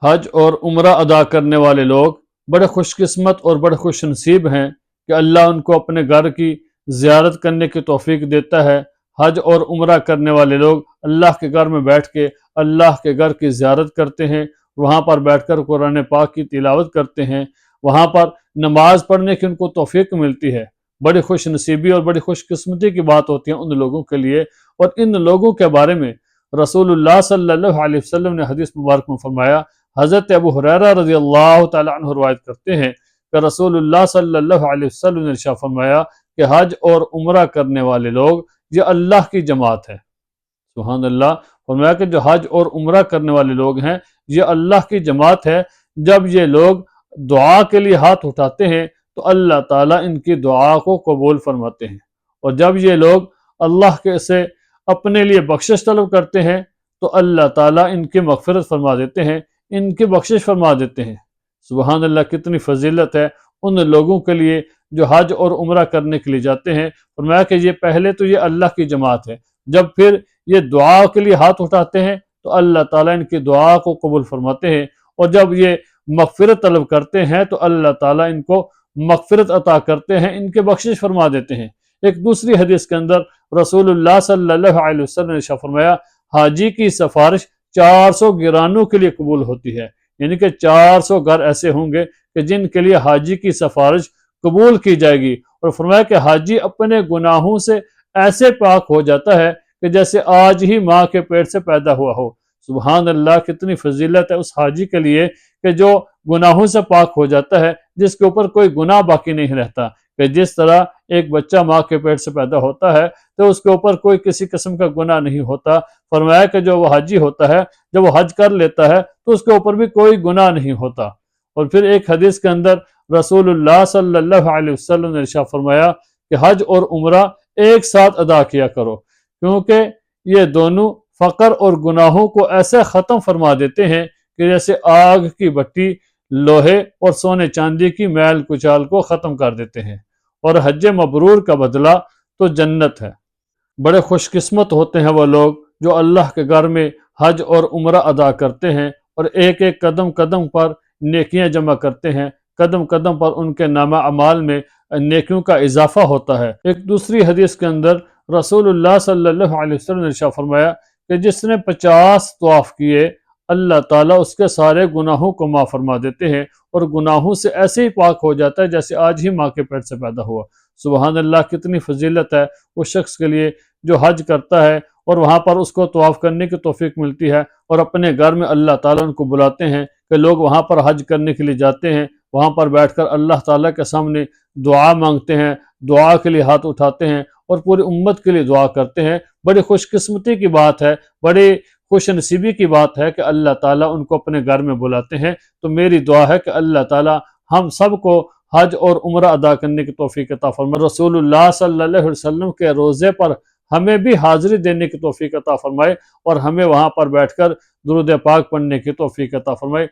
حج اور عمرہ ادا کرنے والے لوگ بڑے خوش قسمت اور بڑے خوش نصیب ہیں کہ اللہ ان کو اپنے گھر کی زیارت کرنے کی توفیق دیتا ہے۔ حج اور عمرہ کرنے والے لوگ اللہ کے گھر میں بیٹھ کے اللہ کے گھر کی زیارت کرتے ہیں، وہاں پر بیٹھ کر قرآن پاک کی تلاوت کرتے ہیں، وہاں پر نماز پڑھنے کی ان کو توفیق ملتی ہے۔ بڑی خوش نصیبی اور بڑی خوش قسمتی کی بات ہوتی ہے ان لوگوں کے لیے۔ اور ان لوگوں کے بارے میں رسول اللہ صلی اللہ علیہ وسلم نے حدیث مبارک میں فرمایا، حضرت ابو ہریرہ رضی اللہ تعالی عنہ روایت کرتے ہیں کہ رسول اللہ صلی اللہ علیہ وسلم نے ارشاد فرمایا کہ حج اور عمرہ کرنے والے لوگ یہ اللہ کی جماعت ہے۔ سبحان اللہ، فرمایا کہ جو حج اور عمرہ کرنے والے لوگ ہیں یہ اللہ کی جماعت ہے۔ جب یہ لوگ دعا کے لیے ہاتھ اٹھاتے ہیں تو اللہ تعالیٰ ان کی دعا کو قبول فرماتے ہیں، اور جب یہ لوگ اللہ کے سے اپنے لیے بخشش طلب کرتے ہیں تو اللہ تعالیٰ ان کی مغفرت فرما دیتے ہیں، ان کی بخشش فرما دیتے ہیں۔ سبحان اللہ، کتنی فضیلت ہے ان لوگوں کے لیے جو حج اور عمرہ کرنے کے لیے جاتے ہیں۔ فرمایا کہ یہ پہلے تو یہ اللہ کی جماعت ہے، جب پھر یہ دعا کے لیے ہاتھ اٹھاتے ہیں تو اللہ تعالیٰ ان کی دعا کو قبول فرماتے ہیں، اور جب یہ مغفرت طلب کرتے ہیں تو اللہ تعالیٰ ان کو مغفرت عطا کرتے ہیں، ان کے بخشش فرما دیتے ہیں۔ ایک دوسری حدیث کے اندر رسول اللہ صلی اللہ علیہ وسلم نے فرمایا، حاجی کی سفارش 400 گرانوں کے لیے قبول ہوتی ہے، یعنی کہ 400 گھر ایسے ہوں گے کہ جن کے لیے حاجی کی سفارش قبول کی جائے گی۔ اور فرمایا کہ حاجی اپنے گناہوں سے ایسے پاک ہو جاتا ہے کہ جیسے آج ہی ماں کے پیٹ سے پیدا ہوا ہو۔ سبحان اللہ، کتنی فضیلت ہے اس حاجی کے لیے کہ جو گناہوں سے پاک ہو جاتا ہے، جس کے اوپر کوئی گناہ باقی نہیں رہتا۔ کہ جس طرح ایک بچہ ماں کے پیٹ سے پیدا ہوتا ہے تو اس کے اوپر کوئی کسی قسم کا گناہ نہیں ہوتا، فرمایا کہ جو وہ حاجی ہوتا ہے جب وہ حج کر لیتا ہے تو اس کے اوپر بھی کوئی گناہ نہیں ہوتا۔ اور پھر ایک حدیث کے اندر رسول اللہ صلی اللہ علیہ وسلم نے ارشاد فرمایا کہ حج اور عمرہ ایک ساتھ ادا کیا کرو، کیونکہ یہ دونوں فقر اور گناہوں کو ایسے ختم فرما دیتے ہیں کہ جیسے آگ کی بھٹی لوہے اور سونے چاندی کی میل کچال کو ختم کر دیتے ہیں، اور حج مبرور کا بدلہ تو جنت ہے۔ بڑے خوش قسمت ہوتے ہیں وہ لوگ جو اللہ کے گھر میں حج اور عمرہ ادا کرتے ہیں، اور ایک ایک قدم قدم پر نیکیاں جمع کرتے ہیں، قدم قدم پر ان کے نامہ اعمال میں نیکیوں کا اضافہ ہوتا ہے۔ ایک دوسری حدیث کے اندر رسول اللہ صلی اللہ علیہ وسلم نے ارشاد فرمایا کہ جس نے 50 طواف کیے اللہ تعالیٰ اس کے سارے گناہوں کو معاف فرما دیتے ہیں، اور گناہوں سے ایسے ہی پاک ہو جاتا ہے جیسے آج ہی ماں کے پیٹ سے پیدا ہوا۔ سبحان اللہ، کتنی فضیلت ہے اس شخص کے لیے جو حج کرتا ہے اور وہاں پر اس کو طواف کرنے کی توفیق ملتی ہے، اور اپنے گھر میں اللہ تعالیٰ ان کو بلاتے ہیں کہ لوگ وہاں پر حج کرنے کے لیے جاتے ہیں، وہاں پر بیٹھ کر اللہ تعالیٰ کے سامنے دعا مانگتے ہیں، دعا کے لیے ہاتھ اٹھاتے ہیں اور پوری امت کے لیے دعا کرتے ہیں۔ بڑی خوش قسمتی کی بات ہے، بڑی خوش نصیبی کی بات ہے کہ اللہ تعالیٰ ان کو اپنے گھر میں بلاتے ہیں۔ تو میری دعا ہے کہ اللہ تعالیٰ ہم سب کو حج اور عمرہ ادا کرنے کی توفیق عطا فرمائے، رسول اللہ صلی اللہ علیہ وسلم کے روزے پر ہمیں بھی حاضری دینے کی توفیق عطا فرمائے، اور ہمیں وہاں پر بیٹھ کر درود پاک پڑھنے کی توفیق عطا فرمائے۔